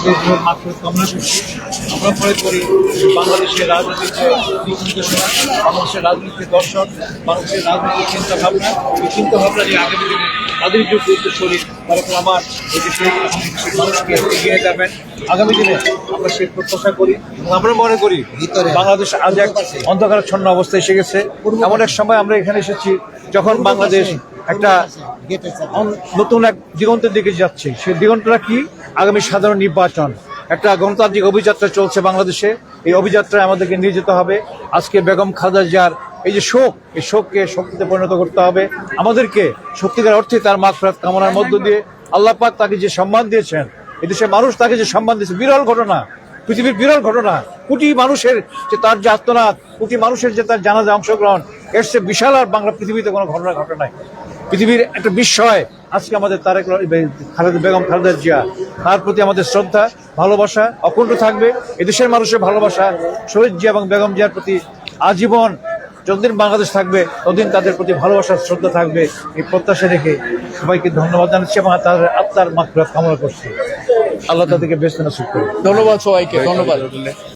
কামনা করছি। আমরা মনে করি বাংলাদেশের রাজনীতির যে দিক নির্দেশনা, বাংলাদেশের রাজনীতির দর্শন, বাংলাদেশের রাজনীতির চিন্তা ভাবনা, এই চিন্তা ভাবনা যে আগামী দিনে তাদের যে উত্তরসূরি তারা আমার এই দেশের মানুষকে এগিয়ে যাবেন। আগামী দিনে আমরা সেই প্রত্যাশা করি এবং আমরা মনে করি বাংলাদেশ আজ এক অন্ধকারাচ্ছন্ন অবস্থায় এসে গেছে। এমন এক সময় আমরা এখানে এসেছি যখন বাংলাদেশ একটা নতুন এক দিগন্তের দিকে যাচ্ছে। সেই দিগন্তটা কি? আগামী সাধারণ নির্বাচন, একটা গণতান্ত্রিক অভিযাত্রা চলছে বাংলাদেশে। এই অভিযাত্রায় আমাদেরকে নিয়ে যেতে হবে। আজকে বেগম খালেদা জিয়ার এই যে শোক, এই শোককে শক্তিতে পরিণত করতে হবে আমাদেরকে। সত্যিকার অর্থে তার মাগফিরাত কামনার মধ্য দিয়ে আল্লাহ পাক তাকে যে সম্মান দিয়েছেন, এদেশের মানুষ তাকে যে সম্মান দিয়েছে, বিরল ঘটনা, পৃথিবীর বিরল ঘটনা। কোটি মানুষের যে তার যে আত্মনাদ, কোটি মানুষের যে তার জানাজা অংশগ্রহণ, এর চেয়ে বিশাল আর বাংলা পৃথিবীতে কোনো ঘটনা ঘটে নাই। পৃথিবীর একটা বিস্ময় আজকে আমাদের বেগম খালেদা জিয়া। তার প্রতি আমাদের শ্রদ্ধা, ভালোবাসা অকুণ্ঠ থাকবে। এদেশের মানুষের ভালোবাসা শহীদ জিয়া এবং বেগম জিয়ার প্রতি আজীবন যতদিন বাংলাদেশ থাকবে ততদিন তাদের প্রতি ভালোবাসার শ্রদ্ধা থাকবে। এই প্রত্যাশা রেখে সবাইকে ধন্যবাদ জানাচ্ছি এবং তাদের আত্মার মাগফিরাত কামনা করছি। আল্লাহ তাদেরকে বেহেশত নসিব করুন। ধন্যবাদ সবাইকে, ধন্যবাদ।